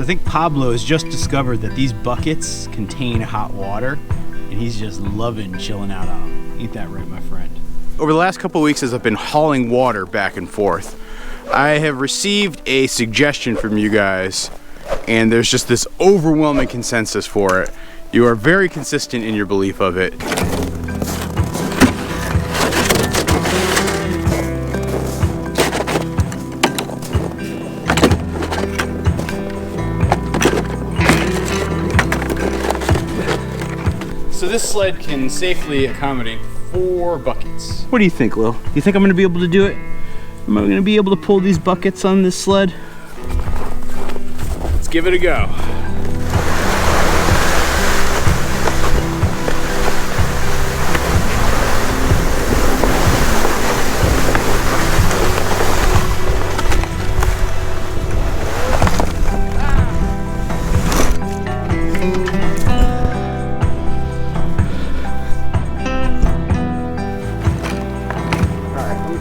I think Pablo has just discovered that these buckets contain hot water, and he's just loving chilling out on them. Ain't that right, my friend? Over the last couple of weeks, as I've been hauling water back and forth, I have received a suggestion from you guys, and there's just this overwhelming consensus for it. You are very consistent in your belief of it. So this sled can safely accommodate 4 buckets. What do you think, Lil? You think I'm gonna be able to do it? Am I gonna be able to pull these buckets on this sled? Let's give it a go.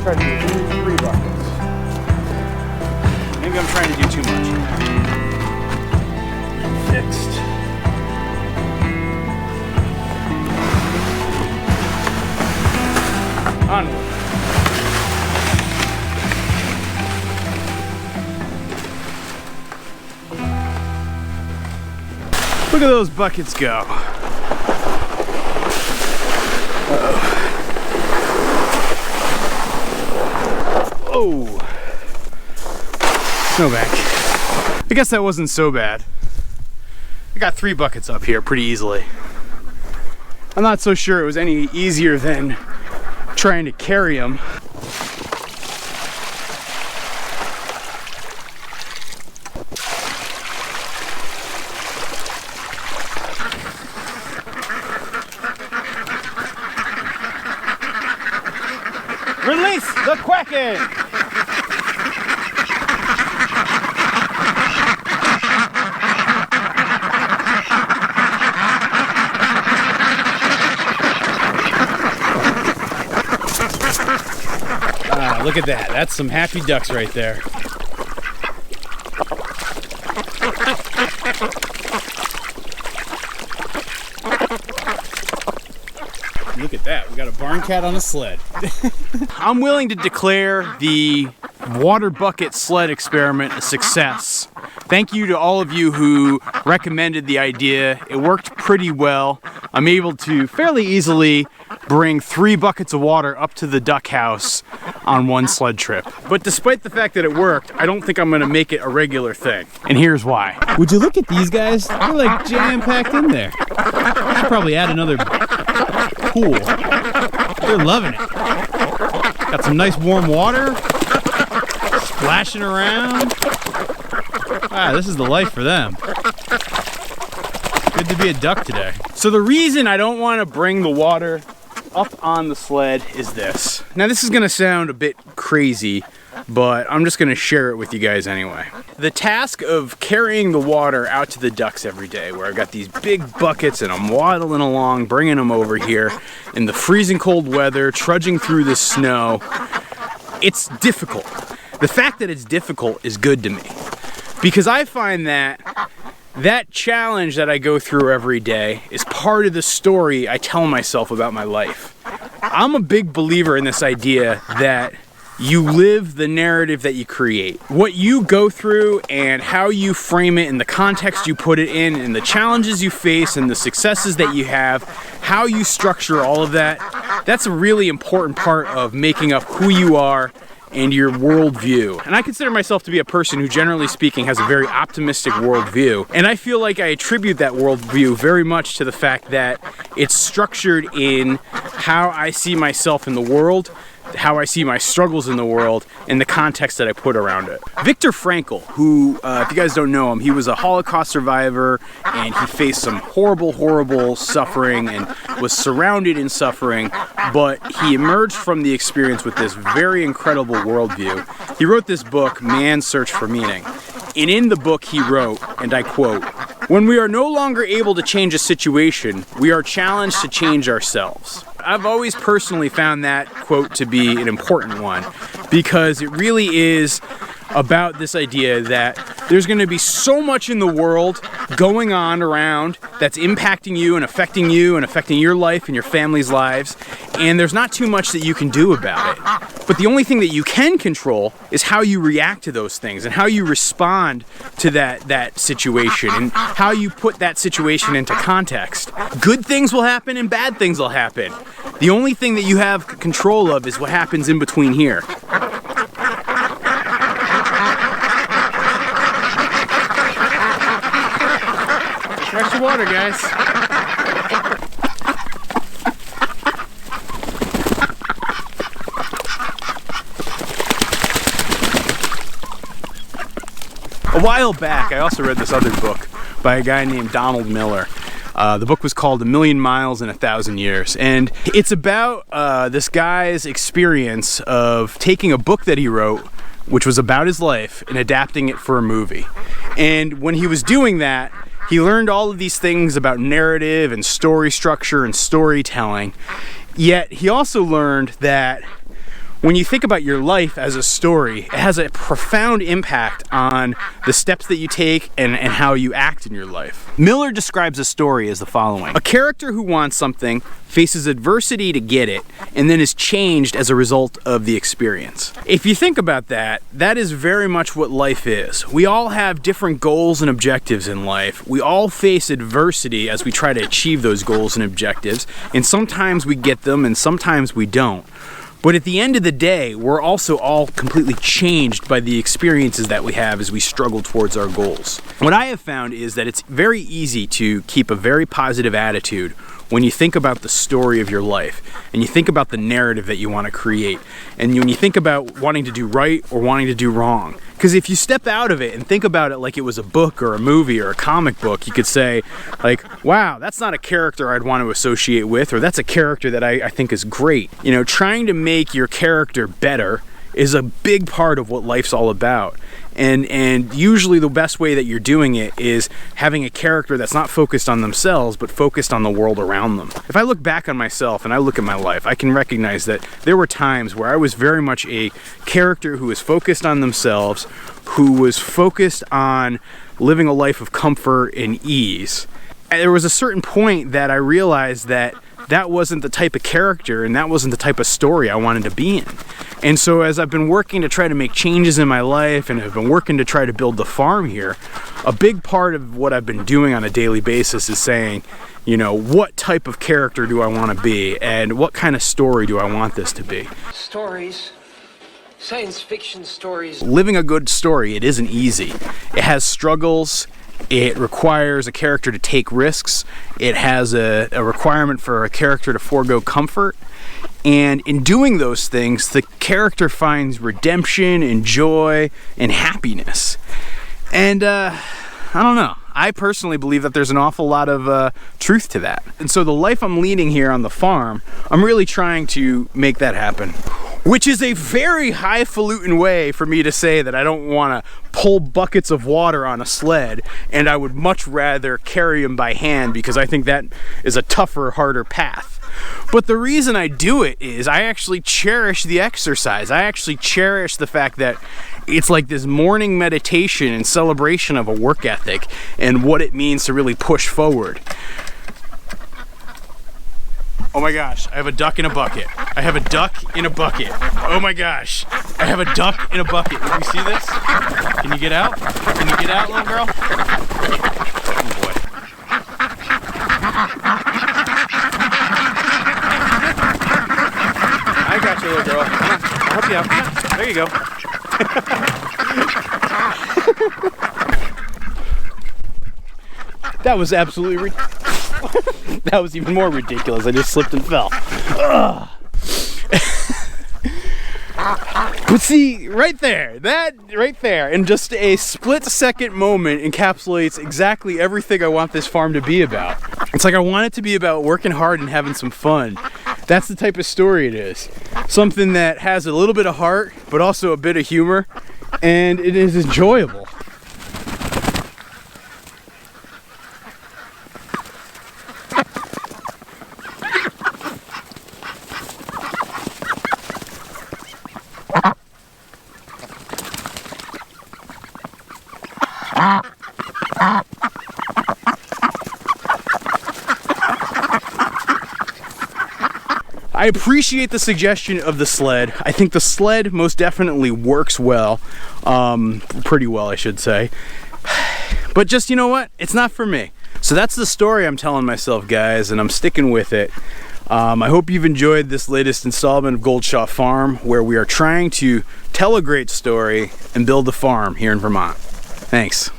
Try to do 3 buckets. Maybe I'm trying to do too much. Fixed. Onward. Look at those buckets go. Uh-oh. Oh, snowbank. I guess that wasn't so bad. I got 3 buckets up here pretty easily. I'm not so sure it was any easier than trying to carry them. Release the Kraken! Look at that. That's some happy ducks right there. Look at that. We got a barn cat on a sled. I'm willing to declare the water bucket sled experiment a success. Thank you to all of you who recommended the idea. It worked pretty well. I'm able to fairly easily bring 3 buckets of water up to the duck house on one sled trip. But despite the fact that it worked, I don't think I'm gonna make it a regular thing. And here's why. Would you look at these guys? They're like jam-packed in there. I should probably add another pool. They're loving it. Got some nice warm water, splashing around. Ah, this is the life for them. Good to be a duck today. So the reason I don't want to bring the water up on the sled is this. Now this is gonna sound a bit crazy, but I'm just gonna share it with you guys anyway. The task of carrying the water out to the ducks every day, where I've got these big buckets and I'm waddling along, bringing them over here in the freezing cold weather, trudging through the snow, it's difficult. The fact that it's difficult is good to me, because I find that challenge that I go through every day is part of the story I tell myself about my life. I'm a big believer in this idea that you live the narrative that you create. What you go through and how you frame it and the context you put it in and the challenges you face and the successes that you have, how you structure all of that, that's a really important part of making up who you are and your worldview. And I consider myself to be a person who, generally speaking, has a very optimistic worldview. And I feel like I attribute that worldview very much to the fact that it's structured in how I see myself in the world, how I see my struggles in the world, and the context that I put around it. Viktor Frankl, who, if you guys don't know him, he was a Holocaust survivor, and he faced some horrible, horrible suffering and was surrounded in suffering, but he emerged from the experience with this very incredible worldview. He wrote this book, Man's Search for Meaning. And in the book he wrote, and I quote, "When we are no longer able to change a situation, we are challenged to change ourselves." I've always personally found that quote to be an important one, because it really is about this idea that there's going to be so much in the world going on around that's impacting you and affecting your life and your family's lives, and there's not too much that you can do about it. But the only thing that you can control is how you react to those things and how you respond to that situation and how you put that situation into context. Good things will happen and bad things will happen. The only thing that you have control of is what happens in between here. Extra water, guys. A while back, I also read this other book by a guy named Donald Miller. The book was called A Million Miles in 1,000 Years, and it's about this guy's experience of taking a book that he wrote, which was about his life, and adapting it for a movie. And when he was doing that, he learned all of these things about narrative and story structure and storytelling. Yet he also learned that when you think about your life as a story, it has a profound impact on the steps that you take and how you act in your life. Miller describes a story as the following. A character who wants something faces adversity to get it and then is changed as a result of the experience. If you think about that, that is very much what life is. We all have different goals and objectives in life. We all face adversity as we try to achieve those goals and objectives, and sometimes we get them and sometimes we don't. But at the end of the day, we're also all completely changed by the experiences that we have as we struggle towards our goals. What I have found is that it's very easy to keep a very positive attitude when you think about the story of your life and you think about the narrative that you want to create and when you think about wanting to do right or wanting to do wrong. Because if you step out of it and think about it like it was a book or a movie or a comic book, you could say, like, wow, that's not a character I'd want to associate with, or that's a character that I think is great. You know, trying to make your character better is a big part of what life's all about. And usually the best way that you're doing it is having a character that's not focused on themselves, but focused on the world around them. If I look back on myself and I look at my life, I can recognize that there were times where I was very much a character who was focused on themselves, who was focused on living a life of comfort and ease. And there was a certain point that I realized that that wasn't the type of character and that wasn't the type of story I wanted to be in. And so as I've been working to try to make changes in my life and have been working to try to build the farm here, a big part of what I've been doing on a daily basis is saying, you know, what type of character do I want to be and what kind of story do I want this to be? Stories. Science fiction stories. Living a good story, it isn't easy. It has struggles. It requires a character to take risks. It has a requirement for a character to forego comfort. And in doing those things, the character finds redemption and joy and happiness. And I don't know. I personally believe that there's an awful lot of truth to that. And so the life I'm leading here on the farm, I'm really trying to make that happen. Which is a very highfalutin way for me to say that I don't want to pull buckets of water on a sled, and I would much rather carry them by hand because I think that is a tougher, harder path. But the reason I do it is I actually cherish the exercise. I actually cherish the fact that it's like this morning meditation and celebration of a work ethic and what it means to really push forward. Oh my gosh, I have a duck in a bucket. I have a duck in a bucket. Oh my gosh, I have a duck in a bucket. Can you see this? Can you get out? Can you get out, little girl? Oh boy. I got you, little girl. Come on, I'll help you out. Come on. There you go. That was absolutely that was even more ridiculous. I just slipped and fell. But see, right there, that right there, in just a split-second moment encapsulates exactly everything I want this farm to be about. It's like I want it to be about working hard and having some fun. That's the type of story it is. Something that has a little bit of heart, but also a bit of humor, and it is enjoyable. I appreciate the suggestion of the sled. I think the sled most definitely works well. Pretty well, I should say. But just, you know what? It's not for me. So that's the story I'm telling myself, guys, and I'm sticking with it. I hope you've enjoyed this latest installment of Goldshot Farm, where we are trying to tell a great story and build a farm here in Vermont. Thanks.